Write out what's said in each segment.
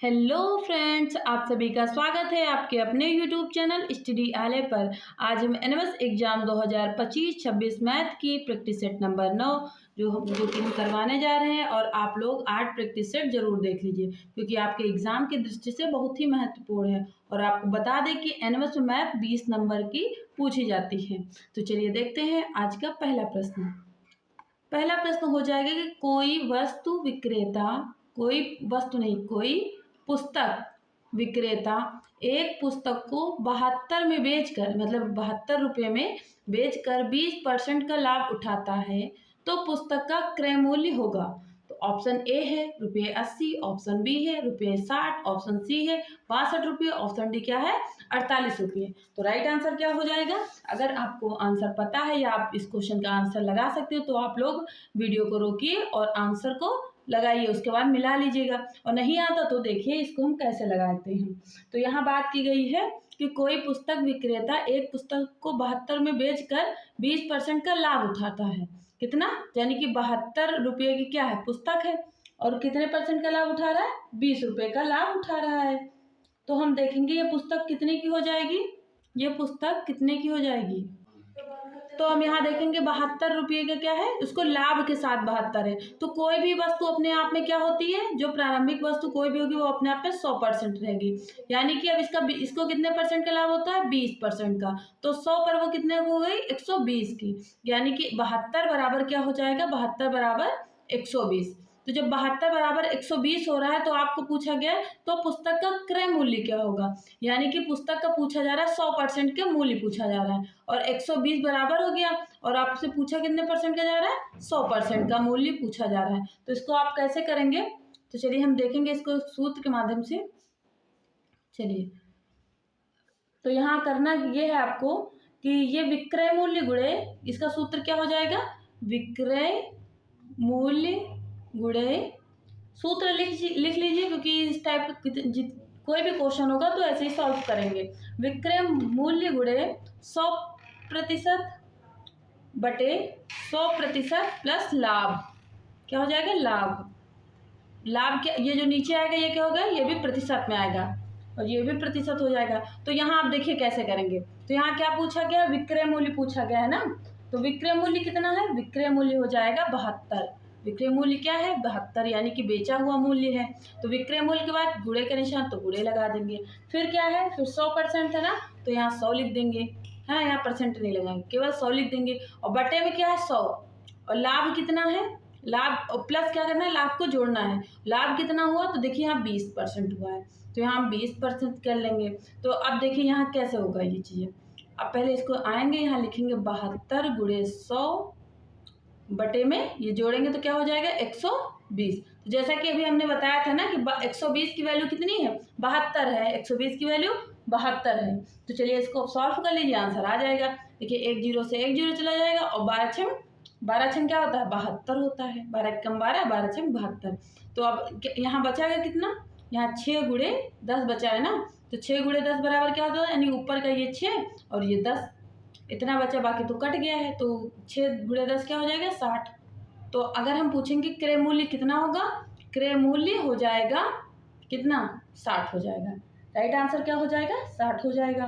Hello friends, आप सभी का स्वागत है आपके अपने यूट्यूब चैनल स्टडी आले पर। आज हम एनएमएस एग्जाम 2025-26 मैथ की प्रैक्टिस सेट नंबर 9 जो कि हम करवाने जा रहे हैं। और आप लोग 8 प्रैक्टिस सेट जरूर देख लीजिए क्योंकि आपके एग्जाम की दृष्टि से बहुत ही महत्वपूर्ण है। और आपको बता दें कि एनएमएस में मैथ 20 नंबर की पूछी जाती है। तो चलिए देखते हैं आज का पहला प्रश्न। पहला प्रश्न हो जाएगा कि कोई वस्तु विक्रेता, कोई वस्तु नहीं, कोई पुस्तक विक्रेता एक पुस्तक को 72 में बेचकर, मतलब 72 रुपये में बेचकर 20% का लाभ उठाता है तो पुस्तक का क्रय मूल्य होगा। तो ऑप्शन ए है ₹80, ऑप्शन बी है ₹60, ऑप्शन सी है ₹62, ऑप्शन डी क्या है ₹48। तो राइट आंसर क्या हो जाएगा? अगर आपको आंसर पता है या आप इस क्वेश्चन का आंसर लगा सकते हो तो आप लोग वीडियो को रोकिए और आंसर को लगाइए, उसके बाद मिला लीजिएगा। और नहीं आता तो देखिए इसको हम कैसे लगाते हैं। तो यहाँ बात की गई है कि कोई पुस्तक विक्रेता एक पुस्तक को 72 में बेचकर 20% का लाभ उठाता है। कितना? यानी कि 72 रुपये की क्या है, पुस्तक है, और कितने परसेंट का लाभ उठा रहा है? 20 रुपये का लाभ उठा रहा है। तो हम देखेंगे ये पुस्तक कितने की हो जाएगी, ये पुस्तक कितने की हो जाएगी। तो हम यहाँ देखेंगे 72 रुपये का क्या है, उसको लाभ के साथ 72 है। तो कोई भी वस्तु अपने आप में क्या होती है, जो प्रारंभिक वस्तु कोई भी होगी वो अपने आप में 100% रहेगी। यानी कि अब इसको कितने परसेंट का लाभ होता है? 20% का। तो 100 पर वो कितने हो गई? 120 की। यानी कि 72 बराबर क्या हो जाएगा? 72 बराबर 120। तो जब 72 बराबर 120 हो रहा है तो आपको पूछा गया तो पुस्तक का क्रय मूल्य क्या होगा। यानी कि पुस्तक का पूछा जा रहा है 100% के मूल्य पूछा जा रहा है और 120 बराबर हो गया और आपसे पूछा कितने परसेंट का जा रहा है? 100% का मूल्य पूछा जा रहा है। तो इसको आप कैसे करेंगे? तो चलिए हम देखेंगे इसको सूत्र के माध्यम से। चलिए, तो यहाँ करना ये है आपको कि ये विक्रय मूल्य गुणे, इसका सूत्र क्या हो जाएगा? विक्रय मूल्य गुणे, सूत्र लिख लीजिए क्योंकि इस टाइप का कोई भी क्वेश्चन होगा तो ऐसे ही सॉल्व करेंगे। विक्रय मूल्य गुणे 100% बटे 100% प्लस लाभ क्या हो जाएगा? लाभ क्या, ये जो नीचे आएगा ये क्या होगा? ये भी प्रतिशत में आएगा और ये भी प्रतिशत हो जाएगा। तो यहाँ आप देखिए कैसे करेंगे। तो यहाँ क्या पूछा गया? विक्रय मूल्य पूछा गया है ना। तो विक्रय मूल्य कितना है? विक्रय मूल्य हो जाएगा 72। विक्रय मूल्य क्या है? 72, यानी कि बेचा हुआ मूल्य है। तो विक्रय मूल्य के बाद गुणे का निशान, तो गुणे लगा देंगे। फिर क्या है? फिर 100% है ना, तो यहाँ 100 लिख देंगे। है, यहाँ परसेंट नहीं लगाएंगे, केवल 100 लिख देंगे। और बटे में क्या है? 100। और लाभ कितना है? लाभ प्लस क्या करना है? लाभ को जोड़ना है। लाभ कितना हुआ? तो देखिए यहाँ 20% हुआ है, तो यहाँ हम 20% कर लेंगे। तो अब देखिए यहाँ कैसे होगा ये चीज़ें। अब पहले इसको आएंगे, यहाँ लिखेंगे 72 गुणे 100 बटे में ये जोड़ेंगे तो क्या हो जाएगा? 120। तो जैसा कि अभी हमने बताया था ना कि 120 की वैल्यू कितनी है? 72 है। 120 की वैल्यू 72 है। तो चलिए इसको सॉल्व कर लीजिए, आंसर आ जाएगा। देखिए 1 0 से 1 0 चला जाएगा और 12 छम क्या होता है? 72 होता है। 12 कम 12, 12 छम 72। तो अब यहाँ बचाएगा कितना? यहाँ 6 गुणे 10 बचा है ना, तो 6 गुणे 10 बराबर क्या होता है? यानी ऊपर का ये 6 और ये 10 इतना बचा, बाकी तो कट गया है। तो 6 गुणे 10 क्या हो जाएगा? 60। तो अगर हम पूछेंगे क्रय मूल्य कितना होगा, क्रय मूल्य हो जाएगा कितना? 60 हो जाएगा। राइट आंसर क्या हो जाएगा? 60 हो जाएगा।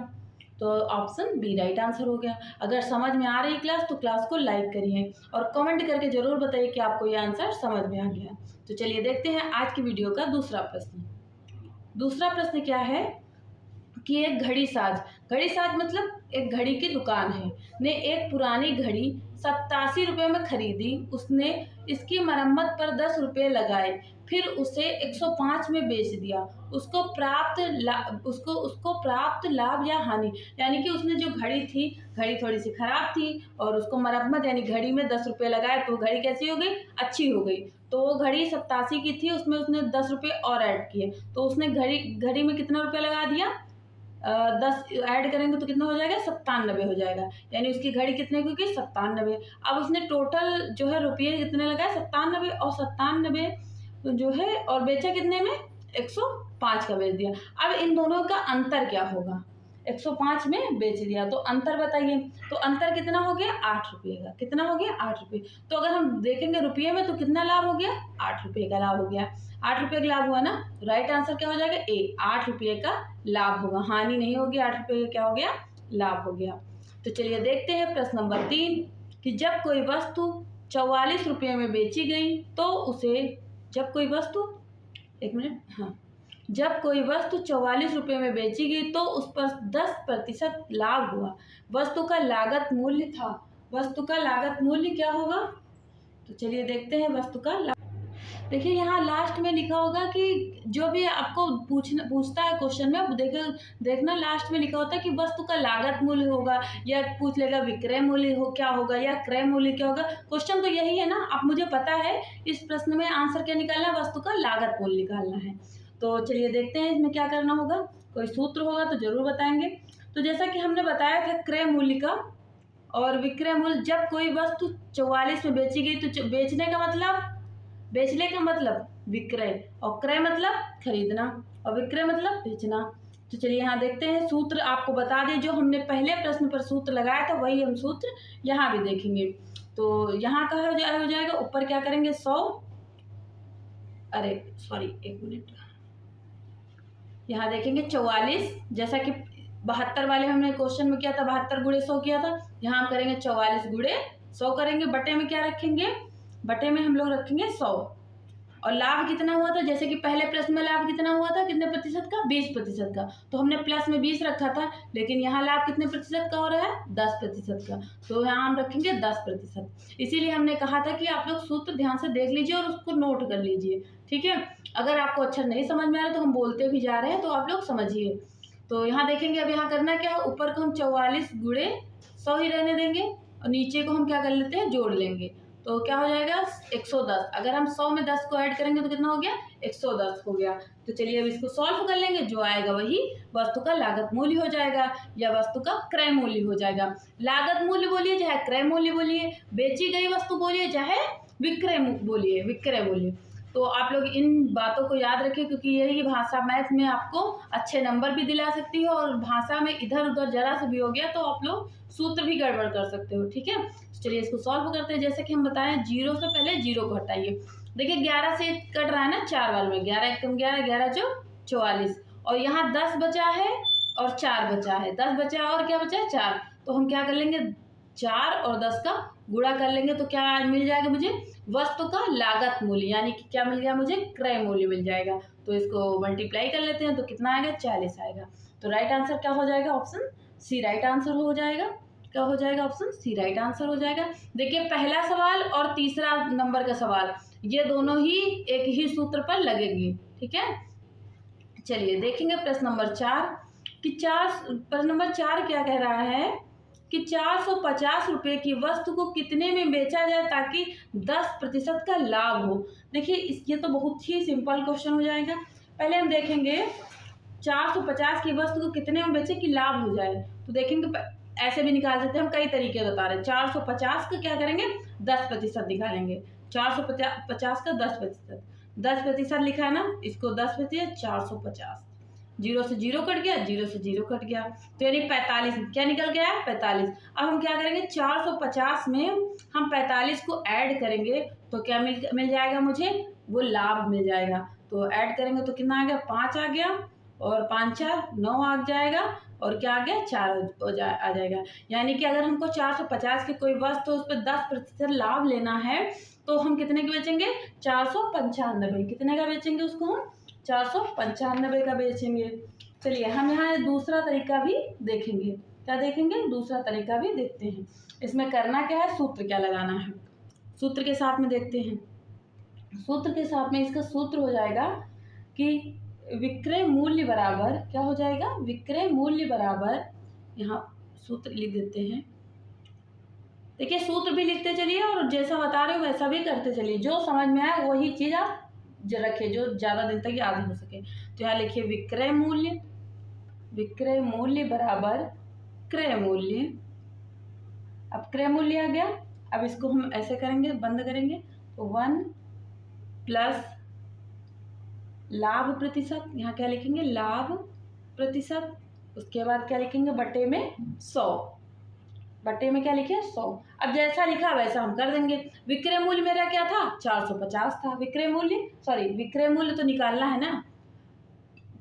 तो ऑप्शन बी राइट आंसर हो गया। अगर समझ में आ रही क्लास तो क्लास को लाइक करिए और कमेंट करके जरूर बताइए कि आपको ये आंसर समझ में आ गया। तो चलिए देखते हैं आज की वीडियो का दूसरा प्रश्न। दूसरा प्रश्न क्या है कि एक घड़ी साज मतलब एक घड़ी की दुकान है ने एक पुरानी घड़ी 87 रुपये में खरीदी। उसने इसकी मरम्मत पर 10 रुपये लगाए, फिर उसे 105 में बेच दिया। उसको प्राप्त लाभ या हानि, यानी कि उसने जो घड़ी थी, घड़ी थोड़ी सी खराब थी और उसको मरम्मत यानी घड़ी में 10 रुपये लगाए तो घड़ी कैसी हो गई? अच्छी हो गई। तो वो घड़ी 87 की थी, उसमें उसने 10 रुपये और ऐड किए, तो उसने घड़ी में कितना रुपया लगा दिया? 10 ऐड करेंगे तो कितना हो जाएगा? 97 हो जाएगा। यानी उसकी घड़ी कितने की होगी? 97। अब उसने टोटल जो है रुपये कितने लगाए? 97 और 97 जो है और बेचा कितने में? 105 का बेच दिया। अब इन दोनों का अंतर क्या होगा? 105 में बेच दिया। तो अंतर बताइए, तो अंतर कितना हो गया? 8 रुपये का। कितना हो गया? 8 रुपये। तो अगर हम देखेंगे रुपये में तो कितना लाभ हो गया? 8 रुपये का लाभ हो गया। 8 रुपये का लाभ हुआ ना, राइट आंसर क्या हो जाएगा? ए, 8 रुपये का लाभ होगा। हानि नहीं होगी, 8 रुपये का क्या हो गया? लाभ हो गया। तो चलिए देखते हैं प्रश्न नंबर 3 कि जब कोई वस्तु 44 रुपये में बेची गई तो उसे, जब कोई वस्तु, एक मिनट, हाँ, जब कोई वस्तु 44 रुपये में बेची गई तो उस पर 10% लाभ हुआ। वस्तु का लागत मूल्य था। वस्तु का लागत मूल्य क्या होगा? तो चलिए देखते हैं वस्तु का। देखिए यहाँ लास्ट में लिखा होगा कि जो भी आपको पूछता है क्वेश्चन में, देखना लास्ट में लिखा होता है कि वस्तु का लागत मूल्य होगा, या पूछ लेगा विक्रय मूल्य हो क्या होगा, या क्रय मूल्य क्या होगा। क्वेश्चन तो यही है ना, आप मुझे पता है इस प्रश्न में आंसर क्या निकालना है? वस्तु का लागत मूल्य निकालना है। तो चलिए देखते हैं इसमें क्या करना होगा। कोई सूत्र होगा तो जरूर बताएंगे। तो जैसा कि हमने बताया था क्रय मूल्य का और विक्रय मूल्य, जब कोई वस्तु 44 में बेची गई तो बेचने का मतलब विक्रय, और क्रय मतलब खरीदना, और विक्रय मतलब बेचना। तो चलिए यहाँ देखते हैं सूत्र। आपको बता दें जो हमने पहले प्रश्न पर सूत्र लगाया था वही हम सूत्र यहाँ भी देखेंगे। तो यहाँ का हो जाएगा, ऊपर क्या करेंगे? 100, अरे सॉरी, एक मिनट, यहाँ देखेंगे 44, जैसा कि 72 वाले हमने क्वेश्चन में किया था, 72 गुणे 100 किया था। यहाँ हम करेंगे 44 गुणे 100 करेंगे। बटे में क्या रखेंगे? बटे में हम लोग रखेंगे 100। और लाभ कितना हुआ था? जैसे कि पहले प्रश्न में लाभ कितना हुआ था? कितने प्रतिशत का? 20% का। तो हमने प्लस में 20 रखा था, लेकिन यहाँ लाभ कितने प्रतिशत का हो रहा है? 10% का। तो यहाँ हम रखेंगे 10%। इसीलिए हमने कहा था कि आप लोग सूत्र ध्यान से देख लीजिए और उसको नोट कर लीजिए, ठीक है। अगर आपको अच्छा नहीं समझ में आ रहा तो हम बोलते भी जा रहे हैं, तो आप लोग समझिए। तो यहाँ देखेंगे, अब यहाँ करना क्या है? ऊपर को हम 44 गुणे 100 ही रहने देंगे, और नीचे को हम क्या कर लेते हैं? जोड़ लेंगे। तो क्या हो जाएगा? 110। अगर हम 100 में 10 को ऐड करेंगे तो कितना हो गया? 110 हो गया। तो चलिए अब इसको सॉल्व कर लेंगे। जो आएगा वही वस्तु का लागत मूल्य हो जाएगा, या वस्तु का क्रय मूल्य हो जाएगा। लागत मूल्य बोलिए चाहे क्रय मूल्य बोलिए, बेची गई वस्तु बोलिए चाहे विक्रय बोलिए, विक्रय मूल्य। तो आप लोग इन बातों को याद रखें, क्योंकि यही भाषा मैथ में आपको अच्छे नंबर भी दिला सकती है, और भाषा में इधर उधर जरा से भी हो गया तो आप लोग सूत्र भी गड़बड़ कर सकते हो, ठीक है। चलिए इसको सॉल्व करते हैं। जैसे कि हम बताएं, 0 से पहले 0 को हटाइए। देखिए 11 से कट रहा है ना 4 वाले में, 11 एकम 11, 11 जो 44, और यहाँ 10 बचा है और 4 बचा है। 10 बचा और क्या बचा है? 4। तो हम क्या कर लेंगे? 4 और 10 का गुणा कर लेंगे तो क्या मिल जाएगा मुझे? वस्तु का लागत मूल्य, यानी कि क्या मिल गया मुझे? क्रय मूल्य मिल जाएगा। तो इसको मल्टीप्लाई कर लेते हैं तो कितना आएगा? 40 आएगा। तो राइट आंसर क्या हो जाएगा? ऑप्शन सी राइट आंसर हो जाएगा। क्या हो जाएगा? ऑप्शन सी राइट आंसर हो जाएगा। देखिए पहला सवाल और तीसरा नंबर का सवाल, ये दोनों ही एक ही सूत्र पर लगेंगे, ठीक है। चलिए देखेंगे प्रश्न नंबर 4 कि प्रश्न नंबर 4 क्या कह रहा है कि 450 रुपये की वस्तु को कितने में बेचा जाए ताकि 10% का लाभ हो। देखिए ये तो बहुत ही सिंपल क्वेश्चन हो जाएगा। पहले हम देखेंगे 450 की वस्तु को कितने में बेचे कि लाभ हो जाए। तो देखेंगे ऐसे भी निकाल सकते हैं, हम कई तरीके बता रहे हैं। 450 का क्या करेंगे? 10% निकालेंगे। 450 का 10%, 10% लिखा है ना, इसको 10%, 450, 0 से 0 कट गया, 0 से 0 कट गया, तो यानी 45 क्या निकल गया? 45। अब हम क्या करेंगे? 450 में हम 45 को ऐड करेंगे तो क्या मिल जाएगा मुझे? वो लाभ मिल जाएगा। तो ऐड करेंगे तो कितना आ गया? 5 आ गया, और 5 4 9 आ जाएगा, और क्या आ गया? 4 आ जाएगा। यानी कि अगर हमको 450 की कोई वस्तु उस पर 10% लाभ लेना है तो हम कितने की बेचेंगे? 495। कितने का बेचेंगे उसको हम? 495 का बेचेंगे। चलिए हम यहाँ दूसरा तरीका भी देखेंगे। क्या देखेंगे? दूसरा तरीका भी देखते हैं। इसमें करना क्या है? सूत्र क्या लगाना है, सूत्र के साथ में देखते हैं। सूत्र के साथ में इसका सूत्र हो जाएगा कि विक्रय मूल्य बराबर, क्या हो जाएगा? विक्रय मूल्य बराबर, यहाँ सूत्र लिख देते हैं। देखिए सूत्र भी लिखते चलिए और जैसा बता रहे हो वैसा भी करते चलिए। जो समझ में आए वही चीज़ आप रखे, जो ज़्यादा दिन तक याद हो सके। तो यहाँ लिखिए विक्रय मूल्य, विक्रय मूल्य बराबर क्रय मूल्य। अब क्रय मूल्य आ गया। अब इसको हम ऐसे करेंगे, बंद करेंगे, तो 1 प्लस लाभ प्रतिशत, यहाँ क्या लिखेंगे? लाभ प्रतिशत उसके बाद क्या लिखेंगे, बटे में 100, बटे में क्या लिखे 100। अब जैसा लिखा वैसा हम कर देंगे। विक्रय मूल्य मेरा क्या था, 450 था। विक्रय मूल्य तो निकालना है ना।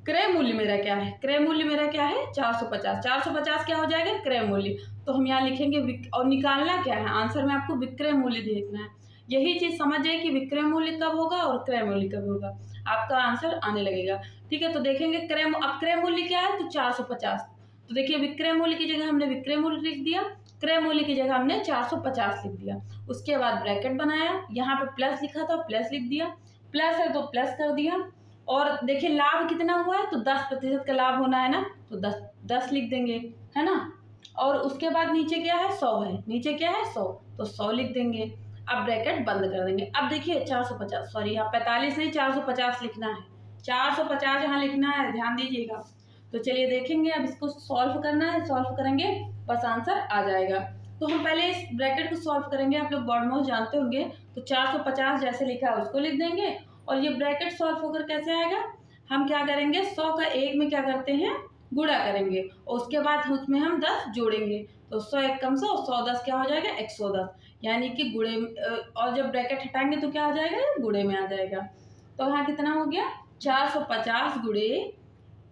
क्रय मूल्य मेरा क्या है, क्रय मूल्य मेरा क्या है 450। 450 क्या हो जाएगा, क्रय मूल्य। तो हम यहाँ लिखेंगे और निकालना क्या है, आंसर में आपको विक्रय मूल्य देखना है। यही चीज समझ जाए कि विक्रय मूल्य कब होगा और क्रय मूल्य कब होगा, आपका आंसर आने लगेगा। ठीक है, तो देखेंगे अब क्रय मूल्य क्या है, तो 450। तो देखिए विक्रय मूल्य की जगह हमने विक्रय मूल्य लिख दिया, क्रय मूल्य की जगह हमने 450 लिख दिया। उसके बाद ब्रैकेट बनाया, यहाँ पे प्लस लिखा था प्लस लिख दिया, प्लस है तो प्लस कर दिया। और देखिए लाभ कितना हुआ है, तो 10% का लाभ होना है ना, तो 10 लिख देंगे, है ना। और उसके बाद नीचे क्या है, 100 है, नीचे क्या है 100, तो 100 लिख देंगे। अब ब्रैकेट बंद कर देंगे। अब देखिए 450, सॉरी यहाँ 45 नहीं 450 लिखना है, 450 यहाँ लिखना है, ध्यान दीजिएगा। तो चलिए देखेंगे, अब इसको सॉल्व करना है, सॉल्व करेंगे बस आंसर आ जाएगा। तो हम पहले इस ब्रैकेट को सॉल्व करेंगे, आप लोग बॉर्ड माउस जानते होंगे। तो 450 जैसे लिखा है उसको लिख देंगे, और ये ब्रैकेट सॉल्व होकर कैसे आएगा, हम क्या करेंगे 100 का 1 में क्या करते हैं, गुणा करेंगे, और उसके बाद उसमें हम 10 जोड़ेंगे। तो 100 1 कम 100, 100 10 क्या हो जाएगा 110, यानी कि गुणे। और जब ब्रैकेट हटाएंगे तो क्या आ जाएगा, गुणे में आ जाएगा। तो यहाँ कितना हो गया, 450 गुणे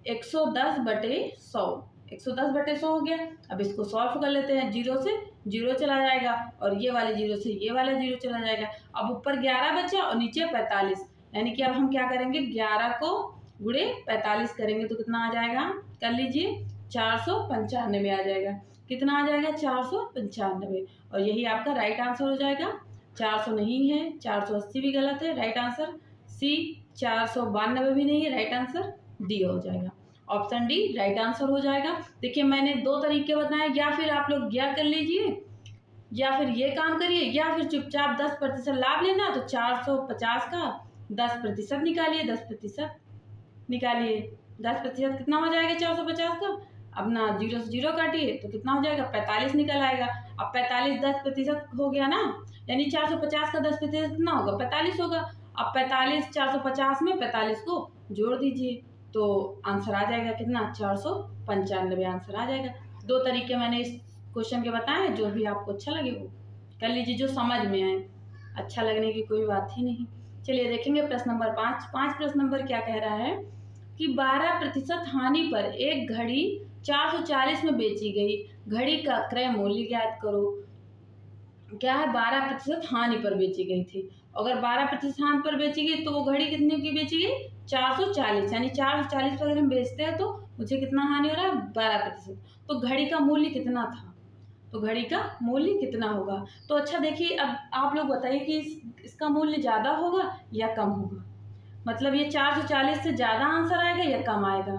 110 बटे 100, 110 बटे 100 हो गया। अब इसको सॉल्व कर लेते हैं, 0 से 0 चला जाएगा, और ये वाले 0 से ये वाला 0 चला जाएगा। अब ऊपर 11 बचा और नीचे 45, यानी कि अब हम क्या करेंगे, 11 को गुणे 45 करेंगे तो कितना आ जाएगा, कर लीजिए 495 आ जाएगा। कितना आ जाएगा 495, और यही आपका राइट आंसर हो जाएगा। 400 नहीं है, 480 भी गलत है, राइट आंसर सी। 492 भी नहीं है, राइट आंसर डी हो जाएगा। ऑप्शन डी राइट आंसर हो जाएगा। देखिए मैंने 2 तरीके बताए, या फिर आप लोग या कर लीजिए, या फिर ये काम करिए, या फिर चुपचाप 10% लाभ लेना, तो 450 का 10% निकालिए, 10% निकालिए। 10% कितना हो जाएगा 450 का, अब ना 0 से 0 काटिए तो कितना हो जाएगा 45 निकल आएगा। अब 45 10% हो गया ना, यानी 450 का 10% कितना होगा 45 होगा। अब 45 450 में 45 को जोड़ दीजिए तो आंसर आ जाएगा कितना, 495 आंसर आ जाएगा। 2 तरीके मैंने इस क्वेश्चन के बताए हैं, जो भी आपको अच्छा लगे वो कर लीजिए, जो समझ में आए। अच्छा लगने की कोई बात ही नहीं। चलिए देखेंगे प्रश्न नंबर 5। प्रश्न नंबर क्या कह रहा है कि 12% हानि पर एक घड़ी 440 में बेची गई, घड़ी का क्रय मूल्य ज्ञात करो। क्या है, 12% हानि पर बेची गई थी। अगर 12% हानि पर बेची गई तो वो घड़ी कितने की बेची गई, 440, यानी 440 पर अगर हम बेचते हैं तो मुझे कितना हानि हो रहा है 12%। तो घड़ी का मूल्य कितना था, तो घड़ी का मूल्य कितना होगा। तो अच्छा देखिए, अब आप लोग बताइए कि इसका मूल्य ज़्यादा होगा या कम होगा, मतलब ये 440 से ज़्यादा आंसर आएगा या कम आएगा।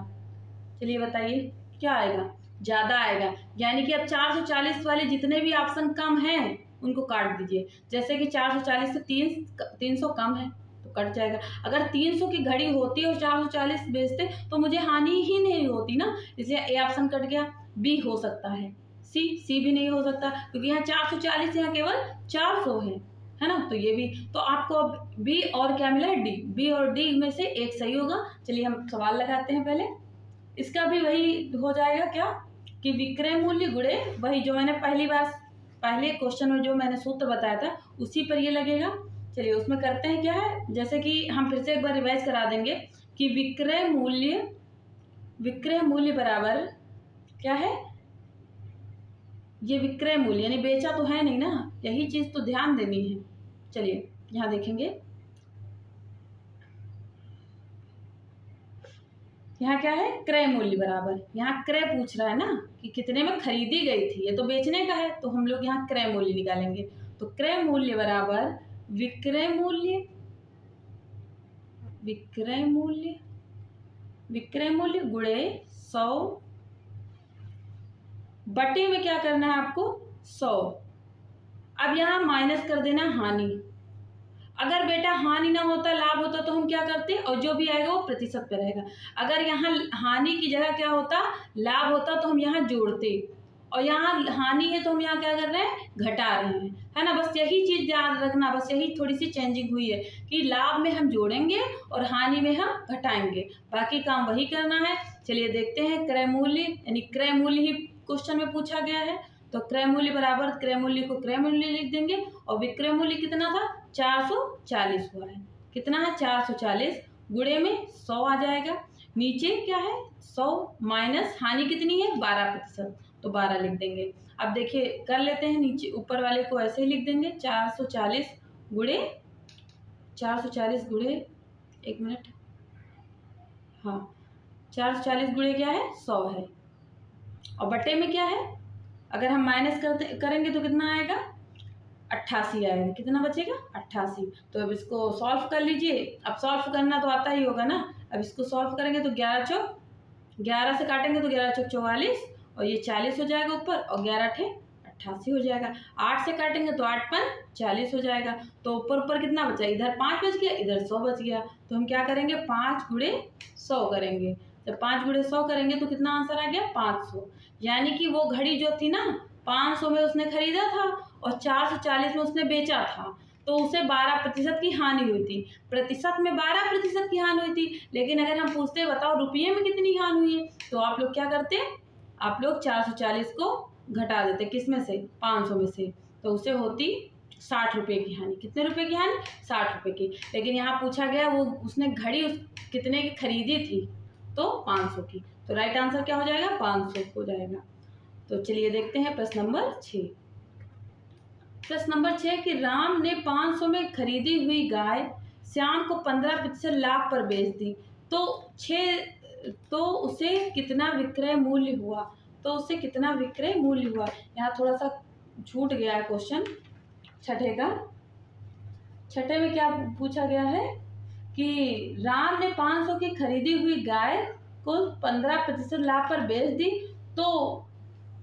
चलिए बताइए क्या आएगा, ज़्यादा आएगा। यानी कि अब 440 वाले जितने भी ऑप्शन कम हैं उनको काट दीजिए। जैसे कि 440 से 300 कम है तो कट जाएगा। अगर 300 की घड़ी होती और 440 बेचते तो मुझे हानि ही नहीं होती ना, इसलिए ए ऑप्शन कट गया। बी हो सकता है, सी भी नहीं हो सकता, क्योंकि यहाँ 440 यहाँ केवल 400 है ना। तो ये भी, तो आपको अब बी और क्या मिला है, डी। बी और डी में से एक सही होगा। चलिए हम सवाल लगाते हैं पहले। इसका भी वही हो जाएगा क्या, कि विक्रय मूल्य गुणे वही जो मैंने पहले क्वेश्चन में जो मैंने सूत्र बताया था उसी पर ये लगेगा। चलिए उसमें करते हैं क्या है, जैसे कि हम फिर से एक बार रिवाइज करा देंगे कि विक्रय मूल्य बराबर क्या है, ये विक्रय मूल्य यानी बेचा तो है नहीं ना, यही चीज तो ध्यान देनी है। चलिए यहाँ देखेंगे, यहाँ क्या है, क्रय मूल्य बराबर, यहाँ क्रय पूछ रहा है ना कि कितने में खरीदी गई थी, ये तो बेचने का है, तो हम लोग यहाँ क्रय मूल्य निकालेंगे। तो क्रय मूल्य बराबर विक्रय मूल्य गुणे 100 बटे में क्या करना है आपको 100। अब यहाँ माइनस कर देना हानि। अगर बेटा हानि ना होता लाभ होता तो हम क्या करते, और जो भी आएगा वो प्रतिशत पे रहेगा। अगर यहाँ हानि की जगह क्या होता, लाभ होता, तो हम यहाँ जोड़ते, और यहाँ हानि है तो हम यहाँ क्या कर रहे हैं, घटा रहे हैं। है ना। बस यही चीज़ ध्यान रखना, बस यही थोड़ी सी चेंजिंग हुई है कि लाभ में हम जोड़ेंगे और हानि में हम घटाएंगे, बाकी काम वही करना है। चलिए देखते हैं क्रय मूल्य, यानी क्रय मूल्य ही क्वेश्चन में पूछा गया है, तो क्रय मूल्य बराबर क्रय मूल्य को क्रय मूल्य लिख देंगे और विक्रय मूल्य कितना था 440 हुआ है। कितना है 440, गुणे में 100 आ जाएगा। नीचे क्या है 100 माइनस हानि कितनी है 12%, तो 12 लिख देंगे। अब देखिए कर लेते हैं, नीचे ऊपर वाले को ऐसे ही लिख देंगे 440 गुणे 440 गुणे, एक मिनट, हाँ 440 गुणे क्या है 100 है, और बटे में क्या है, अगर हम माइनस करेंगे तो कितना आएगा 88 आएगा। कितना बचेगा 88। तो अब इसको सॉल्व कर लीजिए, अब सॉल्व करना तो आता ही होगा ना। अब इसको सॉल्व करेंगे तो 11 से काटेंगे तो 11 चौक 44 और ये 40 हो जाएगा ऊपर, और 11 ठे 88 हो जाएगा। 8 से काटेंगे तो 8 पन 40 हो जाएगा। तो ऊपर ऊपर कितना बचा, इधर 5 बच गया, इधर 100 बच गया। तो हम क्या करेंगे 5 गुणे 100 करेंगे। जब 5 गुणे 100 करेंगे तो कितना आंसर आ गया 500। यानी कि वो घड़ी जो थी ना 500 में उसने खरीदा था और 440 में उसने बेचा था, तो उसे 12% की हानि हुई थी। प्रतिशत में 12% की हानि हुई थी, लेकिन अगर हम पूछते बताओ रुपये में कितनी हानि हुई है, तो आप लोग क्या करते, आप लोग 440 को घटा देते, किस में से 500 में से, तो उसे होती 60 रुपये की हानि। कितने रुपए की हानि 60 रुपये की। लेकिन यहाँ पूछा गया वो उसने घड़ी कितने की खरीदी थी, तो 500 की। तो राइट आंसर क्या हो जाएगा 500 हो जाएगा। तो चलिए देखते हैं प्रश्न नंबर 6। प्रश्न नंबर 6 कि राम ने 500 में खरीदी हुई गाय श्याम को 15% लाभ पर बेच दी, तो उसे कितना विक्रय मूल्य हुआ। तो उसे कितना विक्रय मूल्य हुआ, यहाँ थोड़ा सा छूट गया है क्वेश्चन छठे का। छठे में क्या पूछा गया है कि राम ने 500 की खरीदी हुई गाय को 15% लाभ पर बेच दी, तो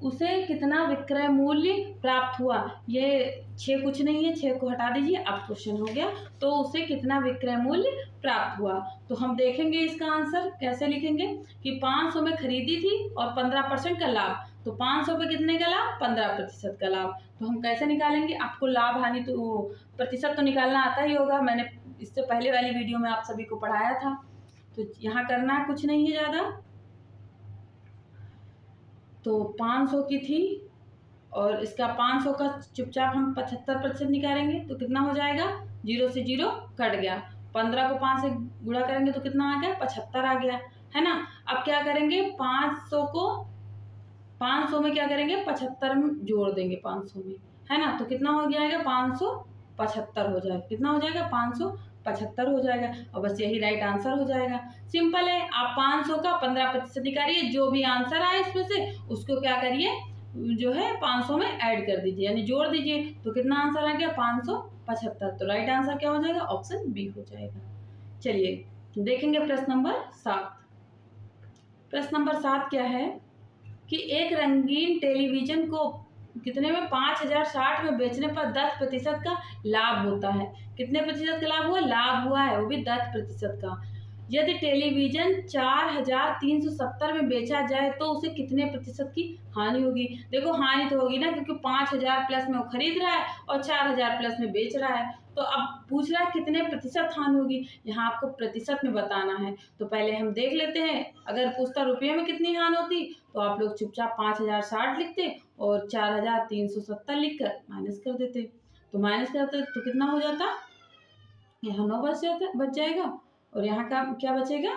उसे कितना विक्रय मूल्य प्राप्त हुआ। ये 6 कुछ नहीं है, 6 को हटा दीजिए, अब क्वेश्चन हो गया। तो उसे कितना विक्रय मूल्य प्राप्त हुआ, तो हम देखेंगे इसका आंसर कैसे लिखेंगे कि 500 में खरीदी थी और 15% का लाभ, तो 500 पे कितने का लाभ 15% का लाभ। तो हम कैसे निकालेंगे, आपको लाभ हानि तो प्रतिशत तो निकालना आता ही होगा, मैंने इससे पहले वाली वीडियो में आप सभी को पढ़ाया था। तो यहाँ करना कुछ नहीं है ज़्यादा। तो 500 की थी और इसका 500 का चुपचाप हम 75% निकालेंगे, तो कितना हो जाएगा 0 से 0 कट गया। 15 को 5 से गुणा करेंगे तो कितना आ गया 75 आ गया, है ना। अब क्या करेंगे 500 को 500 में क्या करेंगे 75 में जोड़ देंगे 500 में, है ना। तो कितना हो जाएगा 575 हो जाएगा। कितना हो जाएगा 575 हो जाएगा, और बस यही राइट आंसर हो जाएगा। सिंपल है, आप 500 का 15% निकालिए, जो भी आंसर आए इसमें से उसको क्या करिए जो है 500 में ऐड कर दीजिए, यानी जोड़ दीजिए। तो कितना आंसर आ गया 575। तो राइट आंसर क्या हो जाएगा ऑप्शन बी हो जाएगा। चलिए देखेंगे प्रश्न नंबर 7। प्रश्न नंबर 7 क्या है कि एक रंगीन टेलीविजन को कितने में 5060 में बेचने पर 10% का लाभ होता है। कितने प्रतिशत का लाभ हुआ, लाभ हुआ है वो भी 10% का। यदि टेलीविजन 4370 में बेचा जाए तो उसे कितने प्रतिशत की हानि होगी। देखो हानि तो होगी ना, क्योंकि 5000 प्लस में वो खरीद रहा है और 4000 प्लस में बेच रहा है। तो अब पूछ रहा है कितने प्रतिशत हानि होगी, यहाँ आपको प्रतिशत में बताना है। तो पहले हम देख लेते हैं, अगर पूछता रुपये में कितनी हानि होती तो आप लोग चुपचाप 5060 लिखते और 4370 लिख कर माइनस कर देते। तो माइनस करते तो कितना हो जाता, यहाँ 9 बच जाएगा, और यहाँ का क्या बचेगा,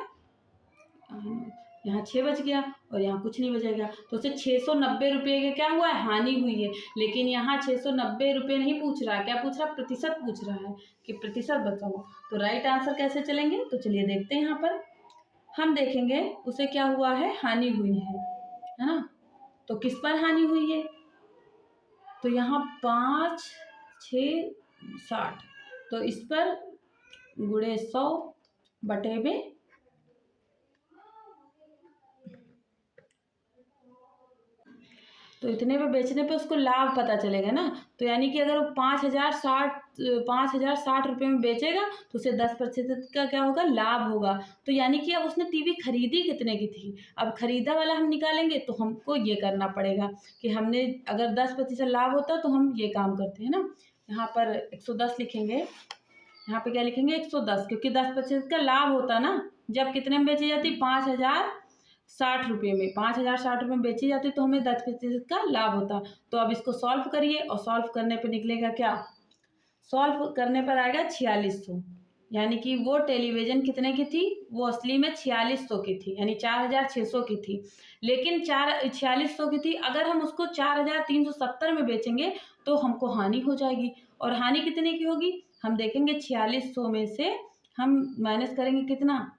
यहाँ 6 बच गया और यहाँ कुछ नहीं बचेगा। तो उसे 690 रुपये का क्या हुआ है हानि हुई है। लेकिन यहाँ 690 रुपये नहीं पूछ रहा है, क्या पूछ रहा है प्रतिशत पूछ रहा है कि प्रतिशत बताओ। तो राइट आंसर कैसे चलेंगे, तो चलिए देखते हैं। यहाँ पर हम देखेंगे उसे क्या हुआ है हानि हुई है ना। तो किस पर हानि हुई है, तो यहाँ 5 6 60, तो इस पर गुणे 100 बटे में, तो इतने पे बेचने पे उसको लाभ पता चलेगा ना। तो यानी कि अगर वो 5060 रुपये में बेचेगा तो उसे 10% का क्या होगा लाभ होगा। तो यानी कि अब उसने टीवी खरीदी कितने की थी, अब खरीदा वाला हम निकालेंगे तो हमको ये करना पड़ेगा कि हमने अगर 10% लाभ होता तो हम ये काम करते हैं ना। यहाँ पर 110 लिखेंगे, यहाँ पे क्या लिखेंगे 110, क्योंकि 10% का लाभ होता ना, जब कितने में बेची जाती 5060 रुपये में, 5060 रुपये में बेची जाती तो हमें 10% का लाभ होता। तो अब इसको सॉल्व करिए और सॉल्व करने पे निकलेगा क्या, सॉल्व करने पर आएगा 4600, यानी कि वो टेलीविज़न कितने की थी, वो असली में 4600 की थी, यानी 4600 की थी, लेकिन 4600 की थी। अगर हम उसको 4370 में बेचेंगे तो हमको हानि हो जाएगी, और हानि कितने की होगी, हम देखेंगे 4600 में से हम माइनस करेंगे कितना,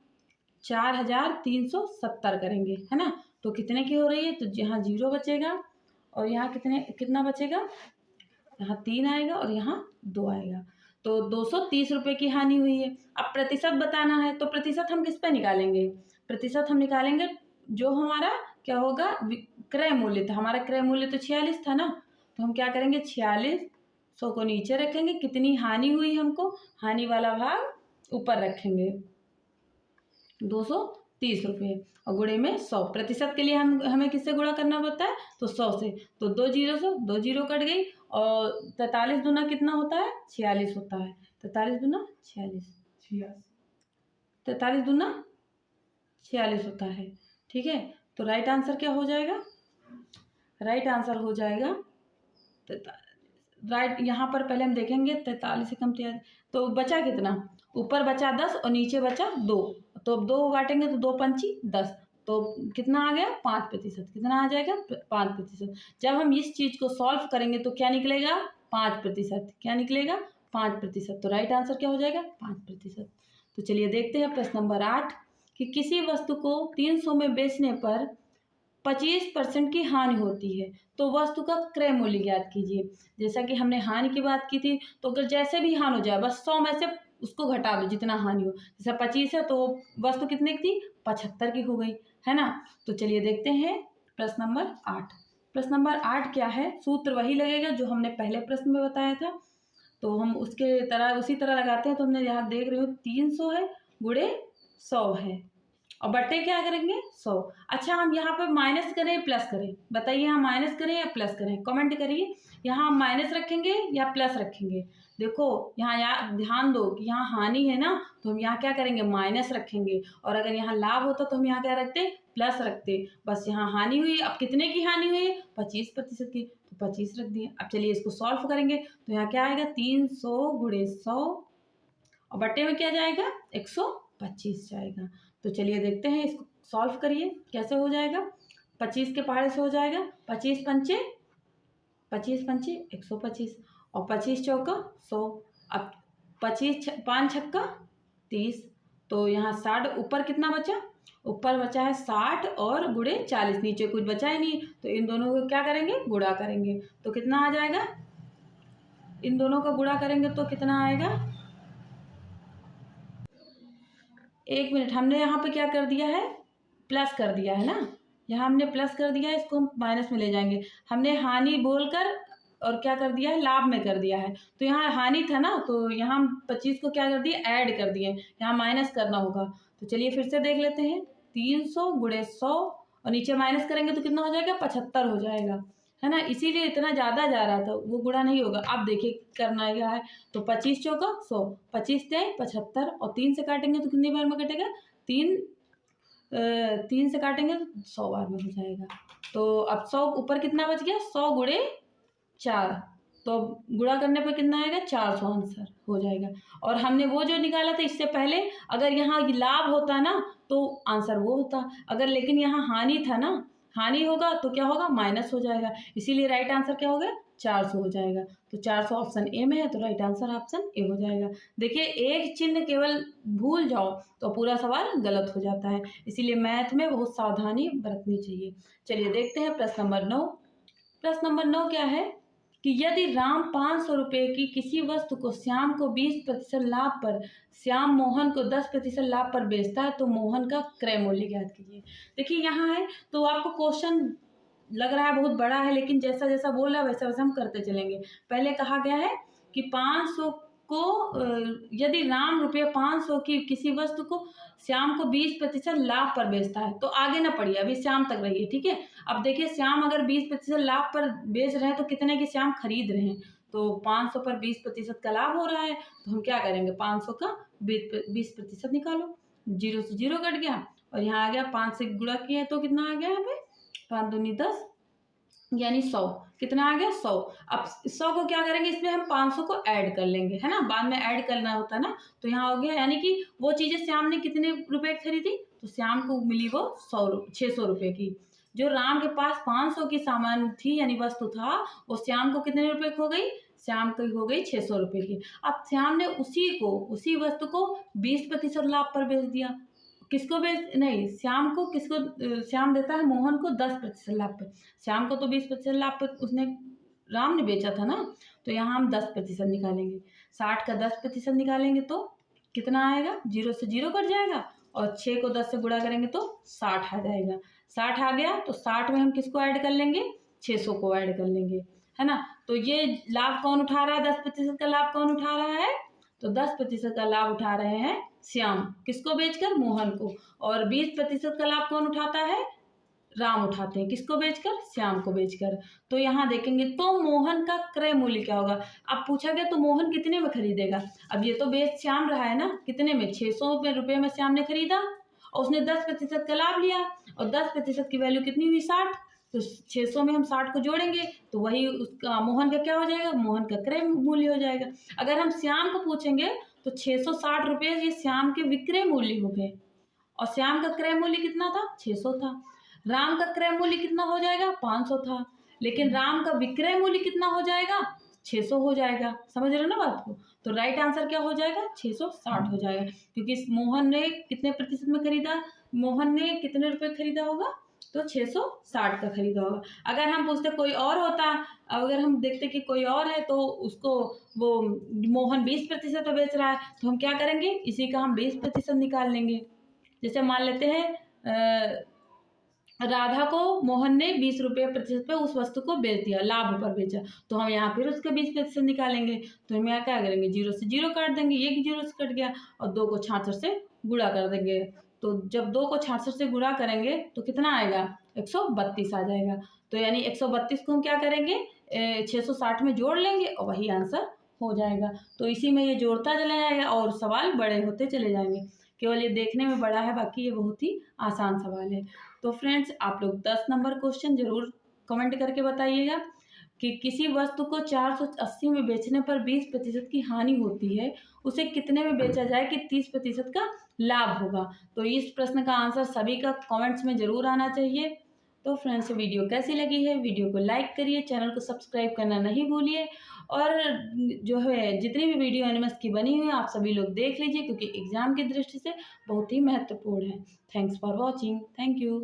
4370 करेंगे, है ना। तो कितने की हो रही है, तो यहाँ 0 बचेगा और यहाँ कितना बचेगा, यहाँ 3 आएगा और यहाँ 2 आएगा। तो 230 रुपये की हानि हुई है। अब प्रतिशत बताना है, तो प्रतिशत हम किस पे निकालेंगे, प्रतिशत हम निकालेंगे जो हमारा क्या होगा, क्रय मूल्य था, हमारा क्रय मूल्य तो 46 था ना, तो हम क्या करेंगे 4600 को नीचे रखेंगे, कितनी हानि हुई हमको, हानि वाला भाग ऊपर रखेंगे 230 रुपये, और गुणे में 100। प्रतिशत के लिए हमें किससे गुणा करना पड़ता है, तो 100 से, तो 2 जीरो से 2 जीरो कट गई, और 43 दूना कितना होता है 46 होता है, 43 दूना 46, 43 दूना 46 होता है, ठीक है। तो राइट आंसर क्या हो जाएगा, राइट आंसर हो जाएगा राइट, यहाँ पर पहले हम देखेंगे 43 से कम 43, तो बचा कितना, ऊपर बचा 10 और नीचे बचा 2, तो अब 2 काटेंगे तो 2 पंची 10, तो कितना आ गया 5%, कितना आ जाएगा 5%। जब हम इस चीज़ को सॉल्व करेंगे तो क्या निकलेगा 5%, क्या निकलेगा 5%, तो राइट आंसर क्या हो जाएगा 5%। तो चलिए देखते हैं प्रश्न नंबर 8, कि किसी वस्तु को 300 में बेचने पर 25% की हानि होती है, तो वस्तु का क्रय मूल्य ज्ञात कीजिए। जैसा कि हमने हानि की बात की थी, तो अगर जैसे भी हानि हो जाए बस 100 में से उसको घटा दो जितना हानि हो, जैसे 25 है तो वस्तु कितने की थी 75 की हो गई, है ना। तो चलिए देखते हैं प्रश्न नंबर 8। प्रश्न नंबर 8 क्या है, सूत्र वही लगेगा जो हमने पहले प्रश्न में बताया था, तो हम उसके तरह उसी तरह लगाते हैं। तो हमने यहाँ देख रहे हो 300 है गुणे 100 है, और बट्टे क्या करेंगे 100। अच्छा, हम यहाँ पर माइनस करें प्लस करें, बताइए यहाँ माइनस करें या प्लस करें, कमेंट करिए। यहाँ हम माइनस रखेंगे या प्लस रखेंगे, देखो यहाँ ध्यान दो कि यहाँ हानि है ना, तो हम यहाँ क्या करेंगे माइनस रखेंगे, और अगर यहाँ लाभ होता तो हम यहाँ क्या रखते प्लस रखते। बस यहाँ हानि हुई, अब कितने की हानि हुई 25% की, तो 25 रख दिए। अब चलिए इसको सॉल्व करेंगे, तो यहाँ क्या आएगा 300 गुणे 100, और बट्टे में क्या जाएगा 125 जाएगा। तो चलिए देखते हैं, इसको सॉल्व करिए कैसे हो जाएगा। 25 के पहाड़े से हो जाएगा 25 पंचे 125, और 25 चौका 100, अब 25 5 छक्का 30, तो यहाँ 60, ऊपर कितना बचा, ऊपर बचा है 60 और गुणे 40, नीचे कुछ बचा ही नहीं, तो इन दोनों को क्या करेंगे गुणा करेंगे, तो कितना आ जाएगा, इन दोनों का गुणा करेंगे तो कितना आएगा, 1 मिनट, हमने यहाँ पे क्या कर दिया है प्लस कर दिया है ना, यहाँ हमने प्लस कर दिया है, इसको हम माइनस में ले जाएंगे। हमने हानि बोलकर और क्या कर दिया है लाभ में कर दिया है, तो यहाँ हानि था ना, तो यहाँ हम 25 को क्या कर दिए ऐड कर दिए, यहाँ माइनस करना होगा। तो चलिए फिर से देख लेते हैं, 300 गुणे 100 और नीचे माइनस करेंगे तो कितना हो जाएगा 75 हो जाएगा, है ना, इसीलिए इतना ज़्यादा जा रहा था, वो गुणा नहीं होगा। अब देखिए करना क्या है, तो 25 चौका 100, 25 से 75, और 3 से काटेंगे तो कितनी बार में कटेगा 3 से काटेंगे तो 100 बार में हो जाएगा। तो अब 100 ऊपर कितना बच गया 100 गुणे 4, तो गुणा करने पर कितना आएगा 400 आंसर हो जाएगा। और हमने वो जो निकाला था इससे पहले, अगर यहाँ लाभ होता ना तो आंसर वो होता, अगर लेकिन यहाँ हानि था ना, हानि होगा तो क्या होगा माइनस हो जाएगा, इसीलिए राइट आंसर क्या हो गया 400 हो जाएगा। तो 400 ऑप्शन ए में है, तो राइट आंसर ऑप्शन ए हो जाएगा। देखिए एक चिन्ह केवल भूल जाओ तो पूरा सवाल गलत हो जाता है, इसीलिए मैथ में बहुत सावधानी बरतनी चाहिए। चलिए देखते हैं प्रश्न नंबर 9। प्रश्न नंबर 9 क्या है, कि यदि राम 500 रुपये की किसी वस्तु को श्याम को 20% लाभ पर, श्याम मोहन को 10% लाभ पर बेचता है, तो मोहन का क्रय मूल्य ज्ञात कीजिए। देखिए यहाँ है, तो आपको क्वेश्चन लग रहा है बहुत बड़ा है, लेकिन जैसा जैसा बोल रहा है वैसा वैसा हम करते चलेंगे। पहले कहा गया है कि 500 को यदि राम रुपये 500 की किसी वस्तु को श्याम को 20% लाभ पर बेचता है, तो आगे ना पढ़िए, अभी श्याम तक रहिए, ठीक है। अब देखिए श्याम अगर 20% लाभ पर बेच रहे हैं तो कितने की श्याम खरीद रहे हैं, तो 500 पर 20% का लाभ हो रहा है, तो हम क्या करेंगे 500 का 20% निकालो। 0 से 0 कट गया और यहाँ आ गया 5 से गुणा किया तो कितना आ गया यहाँ पे 5 दूनी 10 यानी 100। कितना आ गया 100। अब 100 को क्या करेंगे इसमें हम 500 को ऐड कर लेंगे, है ना, बाद में ऐड करना होता है ना। तो यहाँ हो गया यानी कि वो चीजें श्याम ने कितने रुपए की खरीदी, तो श्याम को मिली वो 600 रुपए की। जो राम के पास 500 की सामान थी यानी वस्तु था, वो श्याम को कितने रुपए की हो गई, श्याम को हो गई 600 रुपए की। अब श्याम ने उसी वस्तु को 20% लाभ पर बेच दिया। किसको बेच नहीं, श्याम को किसको, श्याम देता है मोहन को 10% लाभ पे। श्याम को तो 20% लाभ पे उसने राम ने बेचा था ना, तो यहाँ हम 10% निकालेंगे। 60 का 10% निकालेंगे तो कितना आएगा, 0 से 0 कट जाएगा और 6 को 10 से गुणा करेंगे तो 60 आ जाएगा। 60 आ गया तो 60 में हम किसको ऐड कर लेंगे, 600 को ऐड कर लेंगे, है ना। तो ये लाभ कौन उठा रहा है, 10% का लाभ कौन उठा रहा है, तो 10% का लाभ उठा रहे हैं श्याम, किसको बेचकर, मोहन को। और 20% का लाभ कौन उठाता है, राम उठाते हैं, किसको बेचकर, श्याम को बेचकर। तो यहाँ देखेंगे तो मोहन का क्रय मूल्य क्या होगा। अब पूछा गया तो मोहन कितने में खरीदेगा। अब ये तो बेच श्याम रहा है ना, कितने में, 600 रुपये में श्याम ने खरीदा और उसने 10% का लाभ लिया और 10% की वैल्यू कितनी हुई, 60। तो 600 में हम 60 को जोड़ेंगे तो वही उसका मोहन का क्या हो जाएगा, मोहन का क्रय मूल्य हो जाएगा। अगर हम श्याम को पूछेंगे तो 660 रुपये ये श्याम के विक्रय मूल्य हो गए और श्याम का क्रय मूल्य कितना था, 600 था। राम का क्रय मूल्य कितना हो जाएगा, 500 था, लेकिन राम का विक्रय मूल्य कितना हो जाएगा, 600 हो जाएगा। समझ रहे हो ना बात को। तो राइट आंसर क्या हो जाएगा, 660 हो जाएगा, क्योंकि मोहन ने कितने प्रतिशत में खरीदा, मोहन ने कितने रुपए खरीदा होगा, तो 660 का खरीदा होगा। अगर हम पूछते कोई और होता, अगर हम देखते कि कोई और है तो उसको वो मोहन 20% पे बेच रहा है, तो हम क्या करेंगे, इसी का हम 20% निकाल लेंगे। जैसे मान लेते हैं राधा को मोहन ने 20 रुपये प्रतिशत पे उस वस्तु को बेच दिया, लाभ पर बेचा, तो हम यहाँ फिर उसका 20% निकालेंगे। तो हम यहाँ क्या करेंगे, 0 से 0 काट देंगे, ये 0 से कट गया और 2 को 66 से गुणा कर देंगे। तो जब 2 को 66 से गुणा करेंगे तो कितना आएगा, 132 आ जाएगा। तो यानी 132 को हम क्या करेंगे, 660 में जोड़ लेंगे और वही आंसर हो जाएगा। तो इसी में ये जोड़ता चला जाएगा और सवाल बड़े होते चले जाएंगे। केवल ये देखने में बड़ा है, बाकी ये बहुत ही आसान सवाल है। तो फ्रेंड्स आप लोग 10 नंबर क्वेश्चन जरूर कमेंट करके बताइएगा कि किसी वस्तु को 480 में बेचने पर 20% की हानि होती है, उसे कितने में बेचा जाए कि 30% का लाभ होगा। तो इस प्रश्न का आंसर सभी का कमेंट्स में जरूर आना चाहिए। तो फ्रेंड्स वीडियो कैसी लगी है, वीडियो को लाइक करिए, चैनल को सब्सक्राइब करना नहीं भूलिए और जो है जितनी भी वीडियो एनिमस की बनी हुई है आप सभी लोग देख लीजिए, क्योंकि एग्जाम की दृष्टि से बहुत ही महत्वपूर्ण है। Thanks for watching, thank you.